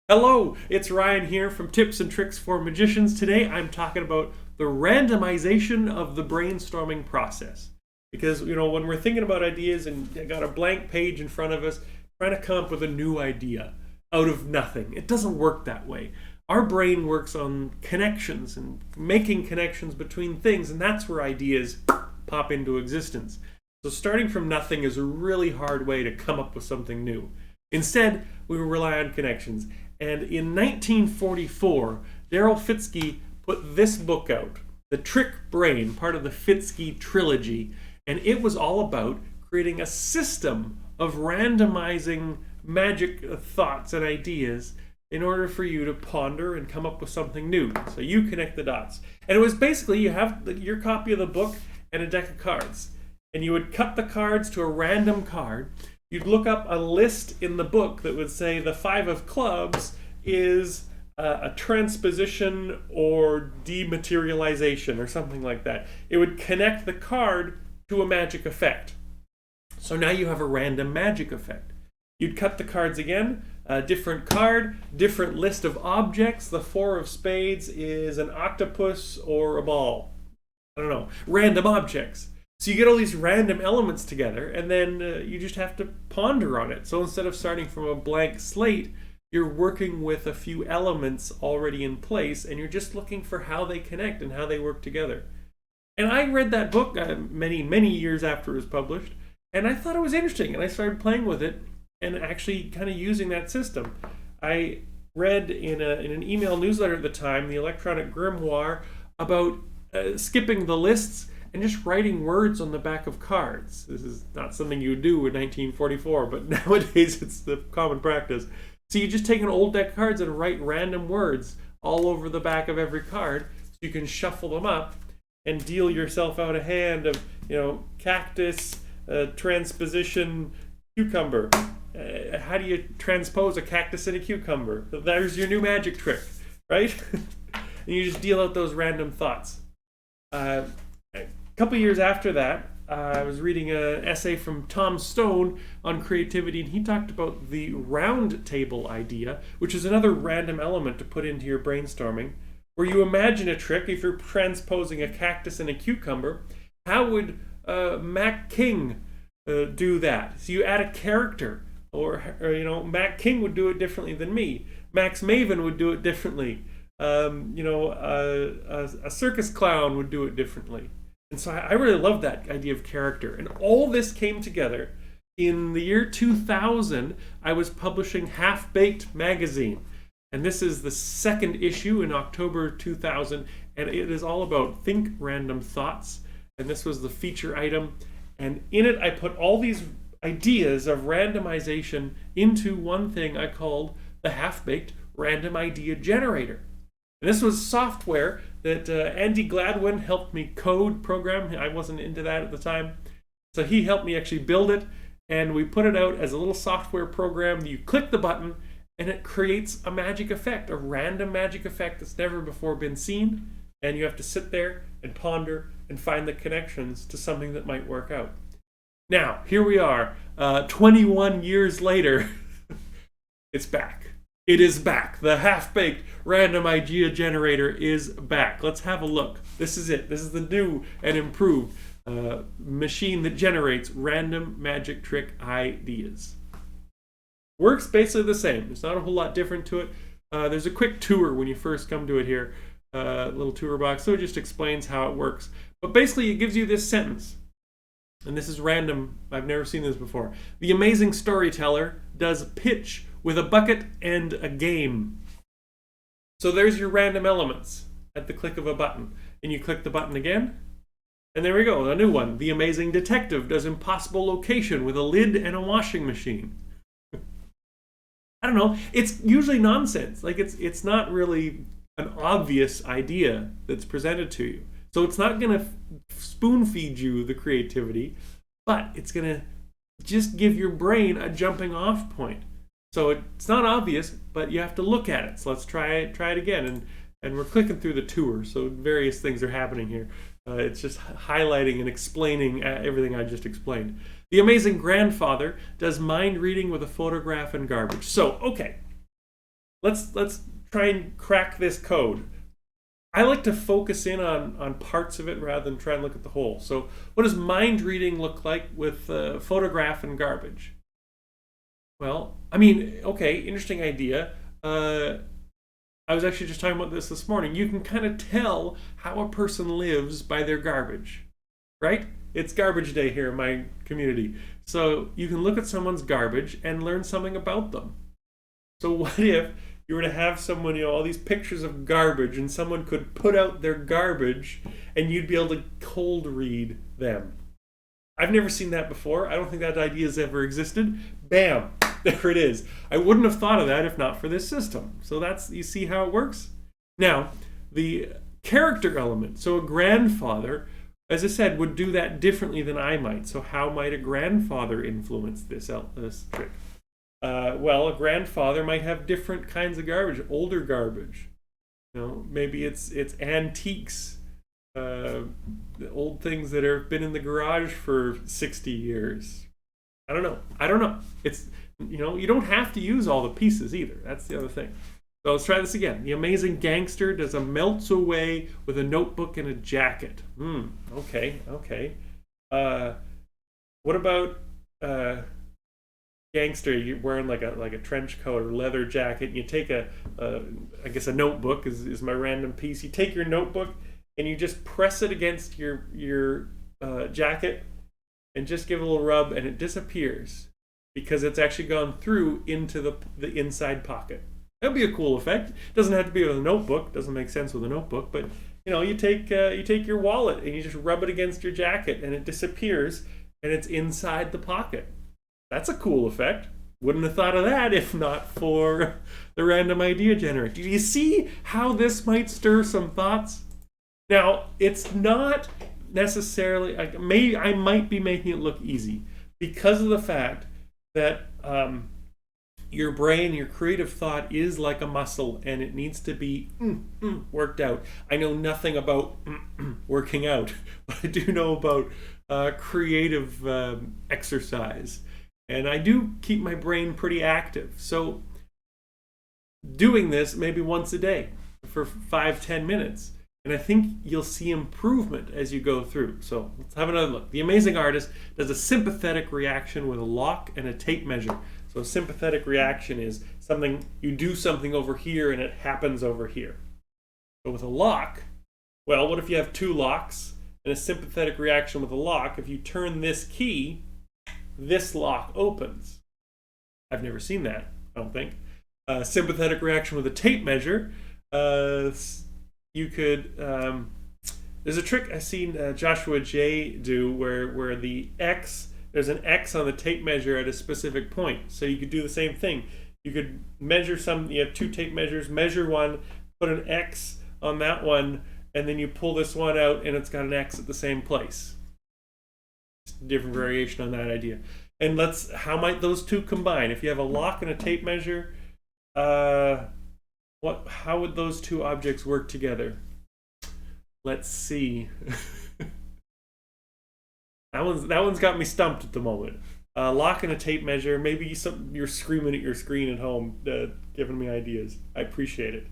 Hello, it's Ryan here from Tips and Tricks for Magicians. Today I'm talking about the randomization of the brainstorming process. Because, when we're thinking about ideas and got a blank page in front of us, trying to come up with a new idea out of nothing, it doesn't work that way. Our brain works on connections and making connections between things, and that's where ideas pop into existence. So starting from nothing is a really hard way to come up with something new. Instead, we rely on connections. And in 1944, Daryl Fitzke put this book out, The Trick Brain, part of the Fitzke trilogy. And it was all about creating a system of randomizing magic thoughts and ideas in order for you to ponder and come up with something new. So you connect the dots. And it was basically, you have your copy of the book and a deck of cards. And you would cut the cards to a random card. You'd look up a list in the book that would say the 5 of clubs is a transposition or dematerialization or something like that. It would connect the card to a magic effect. So now you have a random magic effect. You'd cut the cards again, a different card, different list of objects. The 4 of spades is an octopus or a ball. I don't know, random objects. So you get all these random elements together, and then you just have to ponder on it. So instead of starting from a blank slate, you're working with a few elements already in place, and you're just looking for how they connect and how they work together. And I read that book many, many years after it was published, and I thought it was interesting, and I started playing with it and actually kind of using that system. I read in an email newsletter at the time, the Electronic Grimoire, about skipping the lists and just writing words on the back of cards. This is not something you would do in 1944, but nowadays it's the common practice. So you just take an old deck of cards and write random words all over the back of every card, so you can shuffle them up and deal yourself out a hand of, cactus, transposition, cucumber. How do you transpose a cactus and a cucumber? There's your new magic trick, right? And you just deal out those random thoughts. A couple years after that, I was reading an essay from Tom Stone on creativity, and he talked about the round table idea, which is another random element to put into your brainstorming, where you imagine a trick. If you're transposing a cactus and a cucumber, how would Mac King do that? So you add a character, or Mac King would do it differently than me. Max Maven would do it differently. A circus clown would do it differently. And so I really love that idea of character. And all this came together in the year 2000. I was publishing Half Baked magazine. And this is the second issue in October 2000. And it is all about think random thoughts. And this was the feature item. And in it, I put all these ideas of randomization into one thing I called the Half Baked Random Idea Generator. And this was software that Andy Gladwin helped me program. I wasn't into that at the time. So he helped me actually build it. And we put it out as a little software program. You click the button and it creates a magic effect, a random magic effect that's never before been seen. And you have to sit there and ponder and find the connections to something that might work out. Now, here we are, 21 years later. It's back. It is back. The Half-Baked Random Idea Generator is back. Let's have a look. This is it. This is the new and improved machine that generates random magic trick ideas. Works basically the same. There's not a whole lot different to it. There's a quick tour when you first come to it here. Little tour box. So it just explains how it works. But basically it gives you this sentence. And this is random. I've never seen this before. The amazing storyteller does pitch with a bucket and a game. So there's your random elements at the click of a button. And you click the button again, and there we go, a new one. The amazing detective does impossible location with a lid and a washing machine. I don't know, it's usually nonsense. Like it's not really an obvious idea that's presented to you. So it's not gonna spoon feed you the creativity, but it's gonna just give your brain a jumping off point. So it's not obvious, but you have to look at it. So let's try it again. And we're clicking through the tour, so various things are happening here. It's just highlighting and explaining everything I just explained. The amazing grandfather does mind reading with a photograph and garbage. So, okay, let's try and crack this code. I like to focus in on parts of it rather than try and look at the whole. So what does mind reading look like with photograph and garbage? Well, I mean, okay, interesting idea. I was actually just talking about this morning. You can kind of tell how a person lives by their garbage, right? It's garbage day here in my community. So you can look at someone's garbage and learn something about them. So what if you were to have someone, all these pictures of garbage, and someone could put out their garbage and you'd be able to cold read them? I've never seen that before. I don't think that idea has ever existed. Bam, there it is. I wouldn't have thought of that if not for this system. So you see how it works? Now, the character element. So a grandfather, as I said, would do that differently than I might. So how might a grandfather influence this trick? Well, a grandfather might have different kinds of garbage, older garbage. Maybe it's antiques, old things that have been in the garage for 60 years. I don't know. It's you don't have to use all the pieces either. That's the other thing. So let's try this again. The amazing gangster does a melts away with a notebook and a jacket. Okay. What about gangster? You're wearing like a trench coat or leather jacket, and you take I guess a notebook is my random piece. You take your notebook and you just press it against your jacket and just give it a little rub, and it disappears because it's actually gone through into the inside pocket. That'd be a cool effect. It doesn't have to be with a notebook. Doesn't make sense with a notebook, but you take your wallet and you just rub it against your jacket and it disappears and it's inside the pocket. That's a cool effect. Wouldn't have thought of that if not for the random idea generator. Do you see how this might stir some thoughts? Now, it's not necessarily, I might be making it look easy because of the fact that your brain, your creative thought is like a muscle and it needs to be worked out. I know nothing about working out, but I do know about creative exercise. And I do keep my brain pretty active. So doing this maybe once a day for 5-10 minutes. And I think you'll see improvement as you go through. So let's have another look. The amazing artist does a sympathetic reaction with a lock and a tape measure. So a sympathetic reaction is you do something over here and it happens over here. But with a lock, well, what if you have two locks and a sympathetic reaction with a lock? If you turn this key, this lock opens. I've never seen that, I don't think. Sympathetic reaction with a tape measure. You could, there's a trick I've seen Joshua J do where there's an X on the tape measure at a specific point. So you could do the same thing. You could measure you have two tape measures, measure one, put an X on that one, and then you pull this one out and it's got an X at the same place. Just a different variation on that idea. And how might those two combine? If you have a lock and a tape measure, how would those two objects work together? Let's see. That one's got me stumped at the moment. Lock and a tape measure. Maybe you're screaming at your screen at home, giving me ideas. I appreciate it.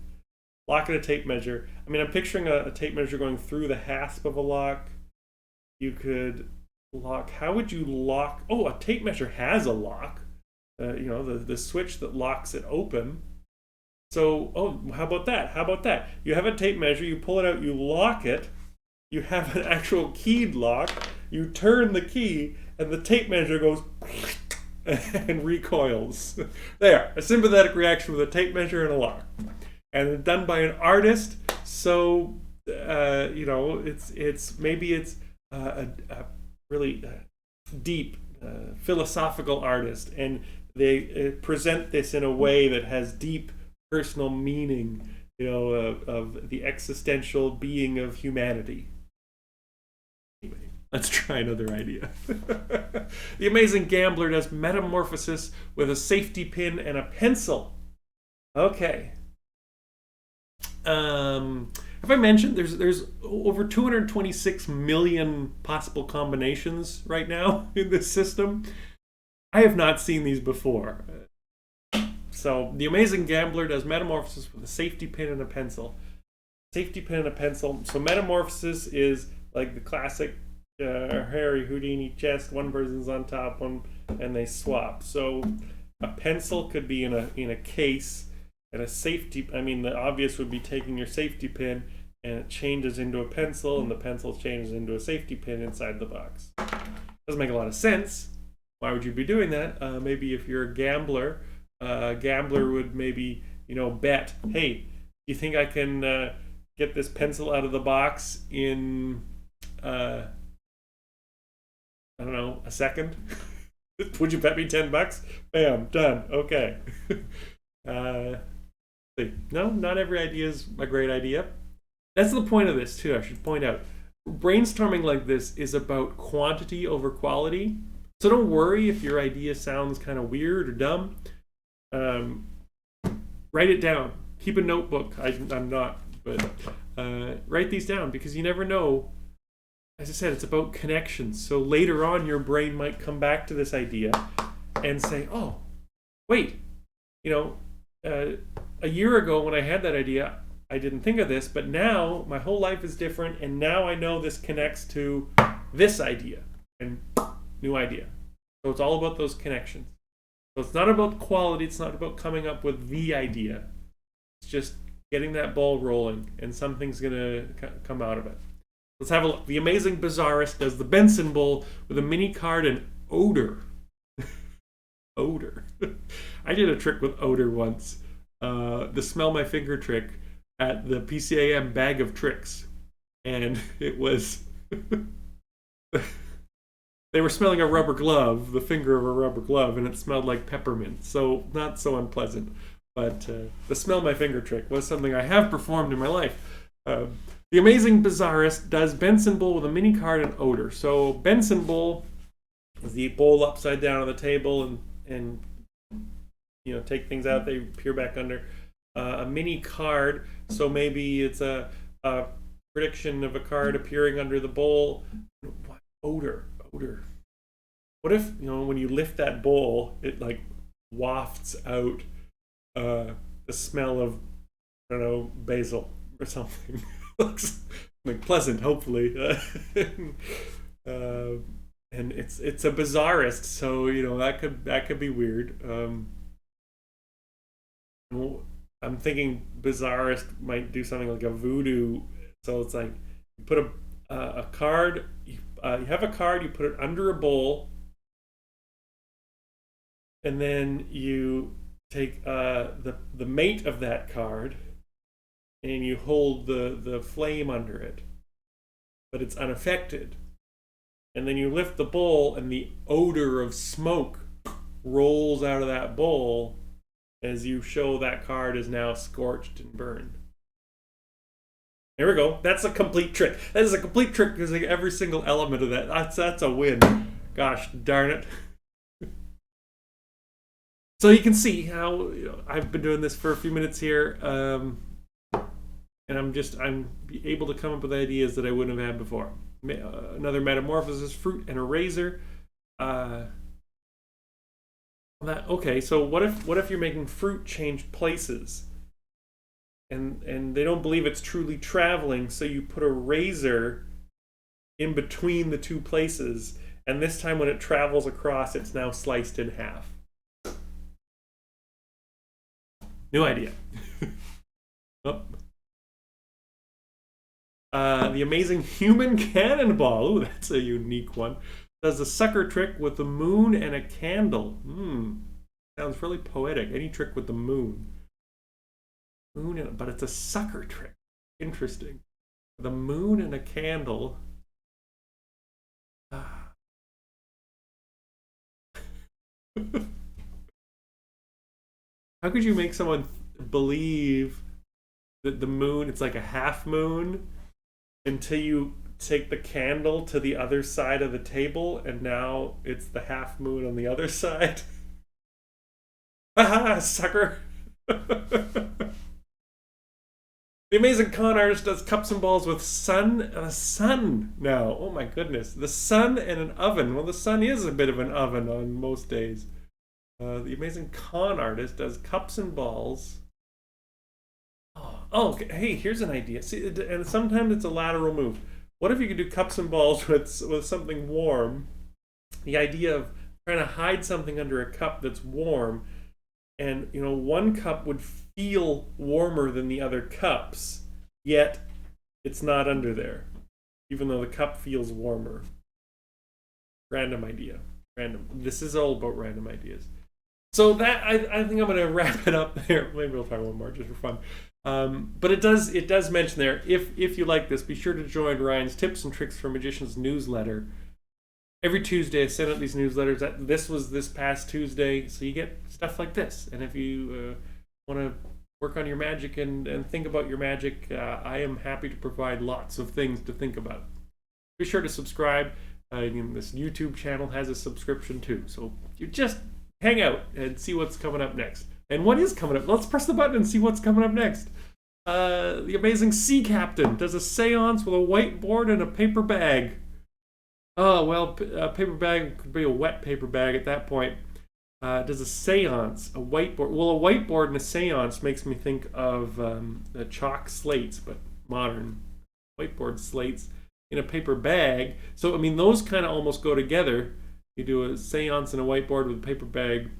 Lock and a tape measure. I mean, I'm picturing a tape measure going through the hasp of a lock. You could lock. How would you lock? Oh, a tape measure has a lock. The switch that locks it open. So, how about that? You have a tape measure, you pull it out, you lock it, you have an actual keyed lock, you turn the key, and the tape measure goes and recoils. There, a sympathetic reaction with a tape measure and a lock. And done by an artist, so, it's a really deep, philosophical artist, and they present this in a way that has deep personal meaning, of the existential being of humanity. Anyway, let's try another idea. The amazing gambler does metamorphosis with a safety pin and a pencil. Okay. Have I mentioned there's over 226 million possible combinations right now in this system? I have not seen these before. So the amazing gambler does metamorphosis with a safety pin and a pencil. Safety pin and a pencil. So metamorphosis is like the classic Harry Houdini chest. One person's on top, one, and they swap. So a pencil could be in a case, and a safety. I mean, the obvious would be taking your safety pin and it changes into a pencil, and the pencil changes into a safety pin inside the box. Doesn't make a lot of sense. Why would you be doing that? Maybe if you're a gambler, gambler would maybe bet, hey, you think I can get this pencil out of the box in I don't know, a second? Would you bet me $10? Bam, done. Okay. No, not every idea is a great idea. That's the point of this too, I should point out. Brainstorming like this is about quantity over quality. So don't worry if your idea sounds kind of weird or dumb. Write it down. Keep a notebook. I'm not, but write these down, because you never know. As I said, it's about connections. So later on, your brain might come back to this idea and say, oh, wait, a year ago when I had that idea, I didn't think of this, but now my whole life is different, and now I know this connects to this idea and new idea. So it's all about those connections. So it's not about quality, it's not about coming up with the idea. It's just getting that ball rolling, and something's going to come out of it. Let's have a look. The amazing bizarrist does the Benson bowl with a mini card and odor. Odor. I did a trick with odor once. The smell my finger trick at the PCAM bag of tricks. And it was... They were smelling a rubber glove, the finger of a rubber glove, and it smelled like peppermint. So not so unpleasant. But the smell my finger trick was something I have performed in my life. The amazing bizarrist does Benson bowl with a mini card and odor. So Benson bowl is the bowl upside down on the table, and take things out, they appear back under. A mini card, so maybe it's a prediction of a card appearing under the bowl. What? Odor. What if when you lift that bowl, it like wafts out the smell of, I don't know, basil or something. Looks like pleasant, hopefully. And it's a bizarrist, so that could be weird. I'm thinking bizarrist might do something like a voodoo. So it's like you put a card. You have a card. You put it under a bowl, and then you take the mate of that card, and you hold the flame under it, but it's unaffected. And then you lift the bowl, and the odor of smoke rolls out of that bowl as you show that card is now scorched and burned. There we go. That's a complete trick. That is a complete trick, because like every single element of that, that's a win. Gosh darn it. So you can see how I've been doing this for a few minutes here, and I'm able to come up with ideas that I wouldn't have had before. Another metamorphosis, fruit and a razor. Okay, so what if you're making fruit change places, and they don't believe it's truly traveling, so you put a razor in between the two places, and this time when it travels across, it's now sliced in half. New idea. Oh. The amazing human cannonball. Ooh, that's a unique one. Does a sucker trick with the moon and a candle. Sounds really poetic. Any trick with the moon. But it's a sucker trick. Interesting. The moon and a candle. How could you make someone believe that the moon, it's like a half moon, until you take the candle to the other side of the table, and now it's the half moon on the other side? Aha, sucker! The amazing con artist does cups and balls with a sun now. Oh my goodness. The sun and an oven. Well, the sun is a bit of an oven on most days. The amazing con artist does cups and balls. Oh, okay. Hey, here's an idea. See, and sometimes it's a lateral move. What if you could do cups and balls with something warm? The idea of trying to hide something under a cup that's warm, and one cup would feel warmer than the other cups, yet it's not under there, even though the cup feels warmer. Random idea. Random. This is all about random ideas. So that I think I'm going to wrap it up there. Maybe we'll try one more just for fun. But it does mention there, if you like this, be sure to join Ryan's Tips and Tricks for Magicians newsletter. Every Tuesday I send out these newsletters. This was this past Tuesday, so you get stuff like this. And if you want to work on your magic and think about your magic, I am happy to provide lots of things to think about. Be sure to subscribe. This YouTube channel has a subscription too, so you just hang out and see what's coming up next. And what is coming up? Let's press the button and see what's coming up next. The amazing sea captain does a seance with a whiteboard and a paper bag. Oh, well, a paper bag could be a wet paper bag at that point. Does a seance, a whiteboard. Well, a whiteboard and a seance makes me think of the chalk slates, but modern whiteboard slates in a paper bag. So, I mean, those kind of almost go together. You do a seance and a whiteboard with a paper bag.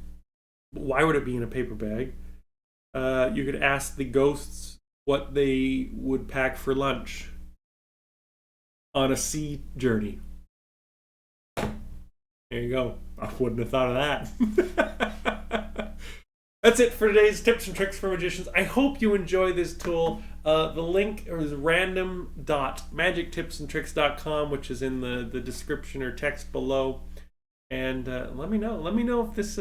Why would it be in a paper bag? You could ask the ghosts what they would pack for lunch on a sea journey. There you go. I wouldn't have thought of that. That's it for today's Tips and Tricks for Magicians. I hope you enjoy this tool. The link is random.magictipsandtricks.com, which is in the description or text below. And let me know if this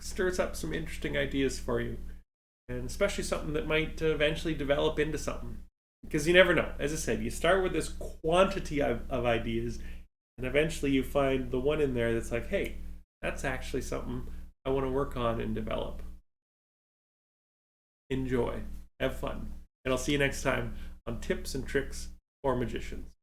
stirs up some interesting ideas for you, and especially something that might eventually develop into something, because you never know. As I said, you start with this quantity of ideas, and eventually you find the one in there that's like, hey, that's actually something I want to work on and develop. Enjoy, have fun, and I'll see you next time on Tips and Tricks for Magicians.